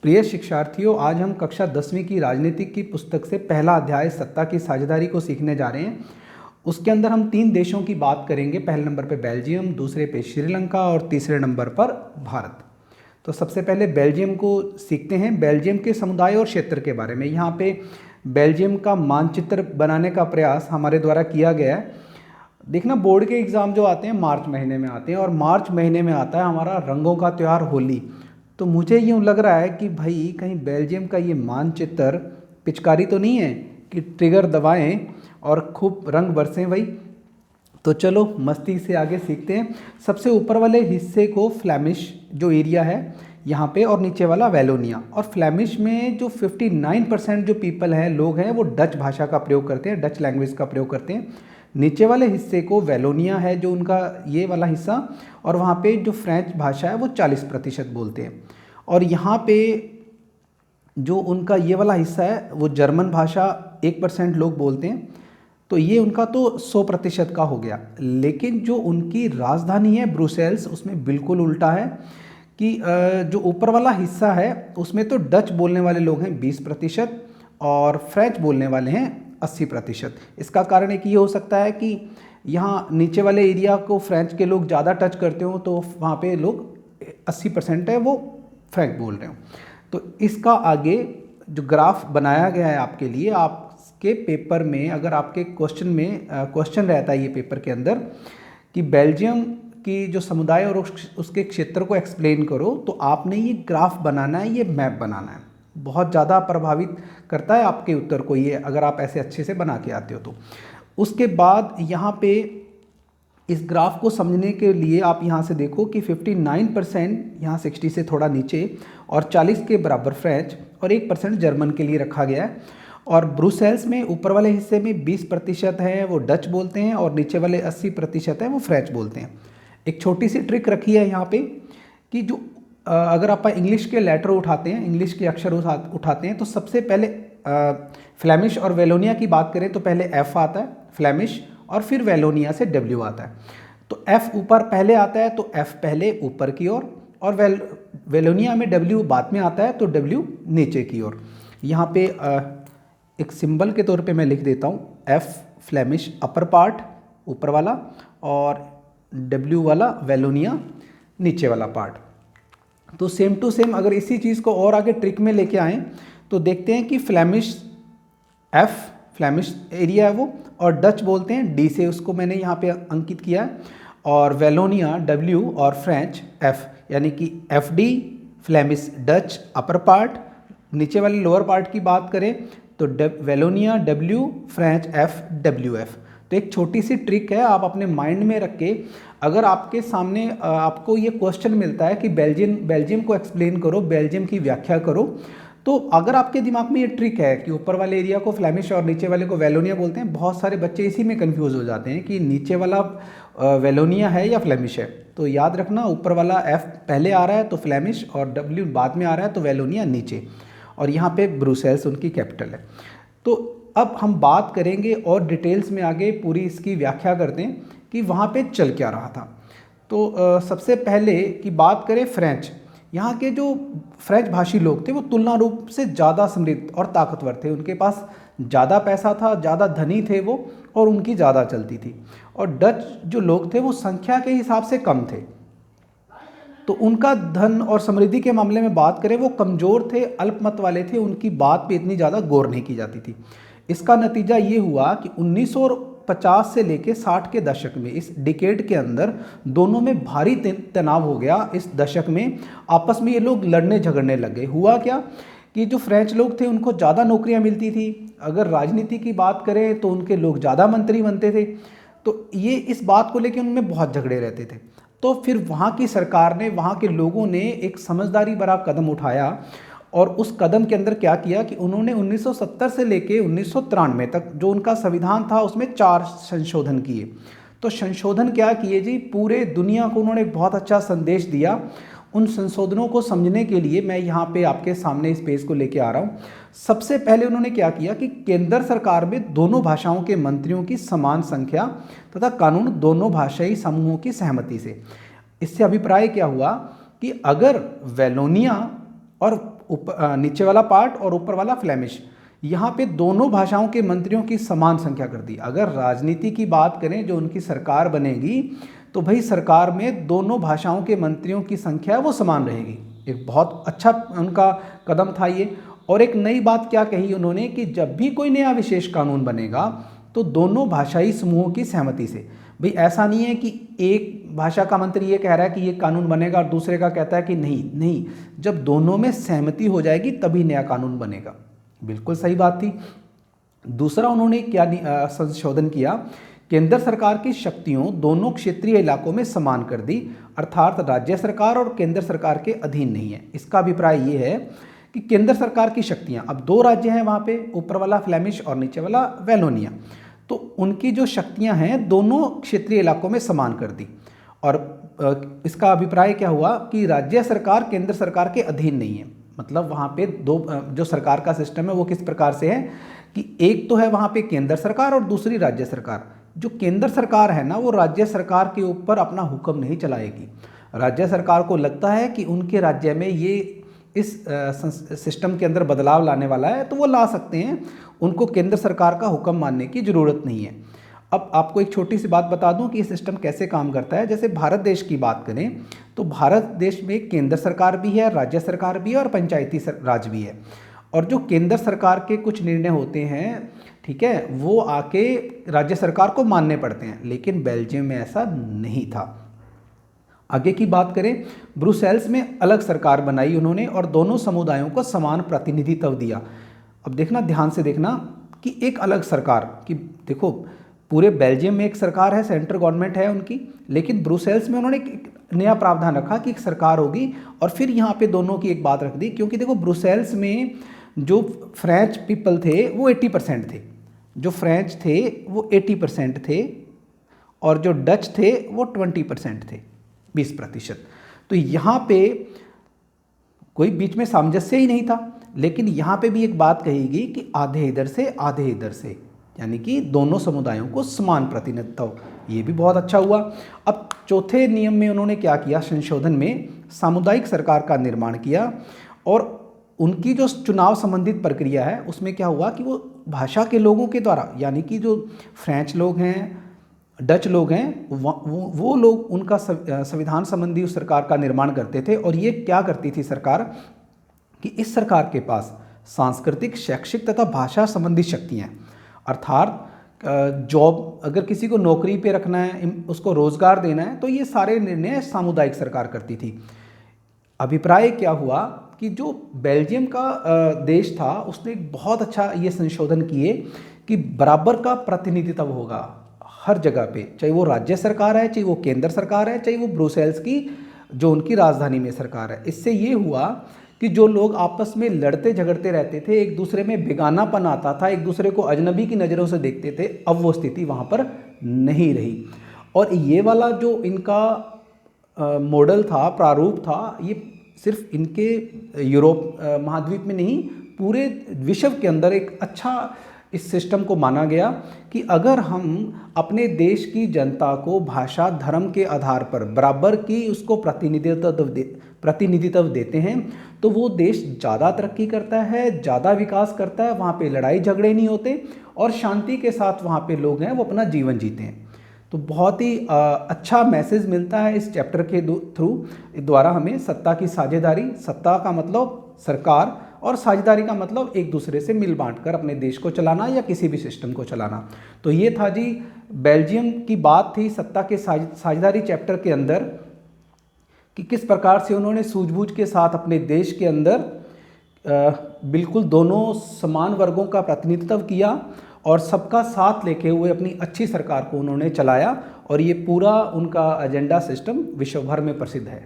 प्रिय शिक्षार्थियों, आज हम कक्षा 10वीं की राजनीतिक की पुस्तक से पहला अध्याय सत्ता की साझेदारी को सीखने जा रहे हैं। उसके अंदर हम 3 देशों की बात करेंगे। पहले नंबर पे बेल्जियम, दूसरे पे श्रीलंका और तीसरे नंबर पर भारत। तो सबसे पहले बेल्जियम को सीखते हैं। बेल्जियम के समुदाय और क्षेत्र के बारे में यहाँ पे बेल्जियम का मानचित्र बनाने का प्रयास हमारे द्वारा किया गया है। देखना, बोर्ड के एग्ज़ाम जो आते हैं मार्च महीने में आते हैं और मार्च महीने में आता है हमारा रंगों का त्यौहार होली। तो मुझे यूँ लग रहा है कि भाई कहीं बेल्जियम का ये मानचित्र पिचकारी तो नहीं है कि ट्रिगर दबाएं और खूब रंग बरसें भाई। तो चलो मस्ती से आगे सीखते हैं। सबसे ऊपर वाले हिस्से को फ्लैमिश जो एरिया है यहाँ पे, और नीचे वाला वेलोनिया। और फ्लैमिश में जो 59% जो पीपल हैं, लोग हैं, वो डच भाषा का प्रयोग करते हैं, डच लैंग्वेज का प्रयोग करते हैं। नीचे वाले हिस्से को वेलोनिया है जो उनका ये वाला हिस्सा, और वहाँ पे जो फ्रेंच भाषा है वो 40% बोलते हैं। और यहाँ पे जो उनका ये वाला हिस्सा है वो जर्मन भाषा 1% लोग बोलते हैं। तो ये उनका तो 100% का हो गया। लेकिन जो उनकी राजधानी है ब्रुसेल्स, उसमें बिल्कुल उल्टा है कि जो ऊपर वाला हिस्सा है उसमें तो डच बोलने वाले लोग हैं 20% और फ्रेंच बोलने वाले हैं 80%। इसका कारण एक ये हो सकता है कि यहाँ नीचे वाले एरिया को फ्रेंच के लोग ज़्यादा टच करते हो, तो वहाँ पे लोग 80% है वो फ्रेंच बोल रहे हो। तो इसका आगे जो ग्राफ बनाया गया है आपके लिए, आपके पेपर में अगर आपके क्वेश्चन रहता है ये पेपर के अंदर कि बेल्जियम की जो समुदाय और उसके क्षेत्र को एक्सप्लेन करो, तो आपने ये ग्राफ बनाना है, ये मैप बनाना है। बहुत ज़्यादा प्रभावित करता है आपके उत्तर को ये, अगर आप ऐसे अच्छे से बना के आते हो तो। उसके बाद यहाँ पे इस ग्राफ को समझने के लिए आप यहाँ से देखो कि 59% यहाँ 60 से थोड़ा नीचे और 40 के बराबर फ्रेंच और 1% जर्मन के लिए रखा गया है। और ब्रुसेल्स में ऊपर वाले हिस्से में 20% है वो डच बोलते हैं और नीचे वाले 80% है वो फ्रेंच बोलते हैं। एक छोटी सी ट्रिक रखी है यहाँ पे कि जो अगर आप इंग्लिश के लेटर उठाते हैं, इंग्लिश के अक्षर उठाते हैं, तो सबसे पहले फ्लेमिश और वेलोनिया की बात करें तो पहले एफ आता है फ्लेमिश, और फिर वेलोनिया से डब्ल्यू आता है। तो एफ ऊपर पहले आता है तो एफ पहले ऊपर की ओर, और वेलोनिया में डब्ल्यू बाद में आता है तो डब्ल्यू नीचे की ओर। यहाँ पे एक सिंबल के तौर पे मैं लिख देता हूँ, एफ फ्लेमिश अपर पार्ट ऊपर वाला और डब्ल्यू वाला वेलोनिया नीचे वाला पार्ट। तो सेम टू सेम अगर इसी चीज़ को और आगे ट्रिक में लेके आएँ तो देखते हैं कि फ्लेमिश एफ फ्लेमिश एरिया है वो, और डच बोलते हैं डी से, उसको मैंने यहाँ पे अंकित किया है, और वेलोनिया डब्ल्यू और फ्रेंच एफ, यानी कि F D Flemish Dutch upper part. नीचे वाले लोअर पार्ट की बात करें तो Wallonia W French F W F. तो एक छोटी सी ट्रिक है, आप अपने माइंड में रख के, अगर आपके सामने आपको ये क्वेश्चन मिलता है कि बेल्जियम को एक्सप्लेन करो, बेल्जियम की व्याख्या करो, तो अगर आपके दिमाग में ये ट्रिक है कि ऊपर वाले एरिया को फ्लेमिश और नीचे वाले को वेलोनिया बोलते हैं, बहुत सारे बच्चे इसी में कंफ्यूज हो जाते हैं कि नीचे वाला वेलोनिया है या फ्लेमिश है। तो याद रखना, ऊपर वाला एफ पहले आ रहा है तो फ्लेमिश और डब्ल्यू बाद में आ रहा है तो वेलोनिया नीचे, और यहाँ पे ब्रुसेल्स उनकी कैपिटल है। तो अब हम बात करेंगे और डिटेल्स में आगे पूरी इसकी व्याख्या करते हैं कि वहाँ पे चल क्या रहा था। तो सबसे पहले की बात करें फ्रेंच, यहाँ के जो फ्रेंच भाषी लोग थे वो तुलना रूप से ज़्यादा समृद्ध और ताकतवर थे। उनके पास ज़्यादा पैसा था, ज़्यादा धनी थे वो, और उनकी ज़्यादा चलती थी। और डच जो लोग थे वो संख्या के हिसाब से कम थे, तो उनका धन और समृद्धि के मामले में बात करें वो कमज़ोर थे, अल्पमत वाले थे, उनकी बात पे इतनी ज़्यादा गौर नहीं की जाती थी। इसका नतीजा ये हुआ कि 1950 से लेके 60 के दशक में, इस डिकेड के अंदर दोनों में भारी तनाव हो गया। इस दशक में आपस में ये लोग लड़ने झगड़ने लग गए। हुआ क्या कि जो फ्रेंच लोग थे उनको ज़्यादा नौकरियां मिलती थी, अगर राजनीति की बात करें तो उनके लोग ज़्यादा मंत्री बनते थे, तो ये इस बात को लेकर उनमें बहुत झगड़े रहते थे। तो फिर वहाँ की सरकार ने, वहाँ के लोगों ने एक समझदारी भरा कदम उठाया, और उस कदम के अंदर क्या किया कि उन्होंने 1970 से लेके 1993 तक जो उनका संविधान था उसमें 4 संशोधन किए। तो संशोधन क्या किए जी, पूरे दुनिया को उन्होंने एक बहुत अच्छा संदेश दिया। उन संशोधनों को समझने के लिए मैं यहाँ पे आपके सामने इस पेज को लेके आ रहा हूँ। सबसे पहले उन्होंने क्या किया कि केंद्र सरकार में दोनों भाषाओं के मंत्रियों की समान संख्या तथा कानून दोनों भाषाई समूहों की सहमति से। इससे अभिप्राय क्या हुआ कि अगर वेलोनिया और नीचे वाला पार्ट और ऊपर वाला फ्लेमिश, यहाँ पे दोनों भाषाओं के मंत्रियों की समान संख्या कर दी। अगर राजनीति की बात करें, जो उनकी सरकार बनेगी, तो भाई सरकार में दोनों भाषाओं के मंत्रियों की संख्या वो समान रहेगी। एक बहुत अच्छा उनका कदम था ये। और एक नई बात क्या कही उन्होंने कि जब भी कोई नया विशेष कानून बनेगा तो दोनों भाषाई समूहों की सहमति से। भाई ऐसा नहीं है कि एक भाषा का मंत्री ये कह रहा है कि ये कानून बनेगा और दूसरे का कहता है कि नहीं, जब दोनों में सहमति हो जाएगी तभी नया कानून बनेगा। बिल्कुल सही बात थी। दूसरा उन्होंने क्या संशोधन किया, केंद्र सरकार की शक्तियों दोनों क्षेत्रीय इलाकों में समान कर दी, अर्थात राज्य सरकार और केंद्र सरकार के अधीन नहीं है। इसका अभिप्राय ये है कि केंद्र सरकार की शक्तियां, अब 2 राज्य हैं वहाँ पे, ऊपर वाला फ्लेमिश और नीचे वाला वैलोनिया, तो उनकी जो शक्तियां हैं दोनों क्षेत्रीय इलाकों में समान कर दी। और इसका अभिप्राय क्या हुआ कि राज्य सरकार केंद्र सरकार के अधीन नहीं है। मतलब वहाँ पे जो सरकार का सिस्टम है वो किस प्रकार से है कि एक तो है वहाँ पे केंद्र सरकार और दूसरी राज्य सरकार। जो केंद्र सरकार है ना, वो राज्य सरकार के ऊपर अपना हुक्म नहीं चलाएगी। राज्य सरकार को लगता है कि उनके राज्य में ये इस सिस्टम के अंदर बदलाव लाने वाला है तो वो ला सकते हैं, उनको केंद्र सरकार का हुक्म मानने की ज़रूरत नहीं है। अब आपको एक छोटी सी बात बता दूं कि ये सिस्टम कैसे काम करता है। जैसे भारत देश की बात करें तो भारत देश में केंद्र सरकार भी है, राज्य सरकार भी है और पंचायती राज भी है। और जो केंद्र सरकार के कुछ निर्णय होते हैं, ठीक है, वो आके राज्य सरकार को मानने पड़ते हैं, लेकिन बेल्जियम में ऐसा नहीं था। आगे की बात करें, ब्रुसेल्स में अलग सरकार बनाई उन्होंने और दोनों समुदायों को समान प्रतिनिधित्व दिया। अब देखना, ध्यान से देखना कि एक अलग सरकार की, देखो पूरे बेल्जियम में एक सरकार है, सेंट्रल गवर्नमेंट है उनकी, लेकिन ब्रुसेल्स में उन्होंने एक नया प्रावधान रखा कि एक सरकार होगी। और फिर यहाँ पे दोनों की एक बात रख दी, क्योंकि देखो ब्रुसेल्स में जो फ्रेंच पीपल थे वो 80% थे, जो फ्रेंच थे वो 80% थे और जो डच थे वो 20% थे, 20%। तो यहाँ पे कोई बीच में सामंजस्य ही नहीं था। लेकिन यहाँ पे भी एक बात कहेगी कि आधे इधर से आधे इधर से, यानी कि दोनों समुदायों को समान प्रतिनिधित्व, ये भी बहुत अच्छा हुआ। अब चौथे नियम में उन्होंने क्या किया, संशोधन में सामुदायिक सरकार का निर्माण किया और उनकी जो चुनाव संबंधित प्रक्रिया है उसमें क्या हुआ कि वो भाषा के लोगों के द्वारा, यानी कि जो फ्रेंच लोग हैं, डच लोग हैं, वो लोग उनका संविधान संबंधी उस सरकार का निर्माण करते थे। और ये क्या करती थी सरकार कि इस सरकार के पास सांस्कृतिक, शैक्षिक तथा भाषा संबंधी शक्तियाँ हैं। अर्थात जॉब, अगर किसी को नौकरी पे रखना है, उसको रोजगार देना है, तो ये सारे निर्णय सामुदायिक सरकार करती थी। अभिप्राय क्या हुआ कि जो बेल्जियम का देश था उसने एक बहुत अच्छा ये संशोधन किए कि बराबर का प्रतिनिधित्व होगा हर जगह पे, चाहे वो राज्य सरकार है, चाहे वो केंद्र सरकार है, चाहे वो ब्रुसेल्स की जो उनकी राजधानी में सरकार है। इससे ये हुआ कि जो लोग आपस में लड़ते झगड़ते रहते थे, एक दूसरे में बेगानापन आता था, एक दूसरे को अजनबी की नज़रों से देखते थे, अब वो स्थिति वहाँ पर नहीं रही। और ये वाला जो इनका मॉडल था, प्रारूप था, ये सिर्फ इनके यूरोप महाद्वीप में नहीं, पूरे विश्व के अंदर एक अच्छा इस सिस्टम को माना गया कि अगर हम अपने देश की जनता को भाषा, धर्म के आधार पर बराबर की उसको प्रतिनिधित्व देते हैं तो वो देश ज़्यादा तरक्की करता है, ज़्यादा विकास करता है, वहाँ पे लड़ाई झगड़े नहीं होते और शांति के साथ वहाँ पे लोग हैं वो अपना जीवन जीते हैं। तो बहुत ही अच्छा मैसेज मिलता है इस चैप्टर के थ्रू द्वारा हमें। सत्ता की साझेदारी, सत्ता का मतलब सरकार और साझेदारी का मतलब एक दूसरे से मिल बांट कर अपने देश को चलाना या किसी भी सिस्टम को चलाना। तो ये था जी, बेल्जियम की बात थी सत्ता के साझेदारी चैप्टर के अंदर कि किस प्रकार से उन्होंने सूझबूझ के साथ अपने देश के अंदर बिल्कुल दोनों समान वर्गों का प्रतिनिधित्व किया और सबका साथ लेके हुए अपनी अच्छी सरकार को उन्होंने चलाया और ये पूरा उनका एजेंडा सिस्टम विश्व भर में प्रसिद्ध है।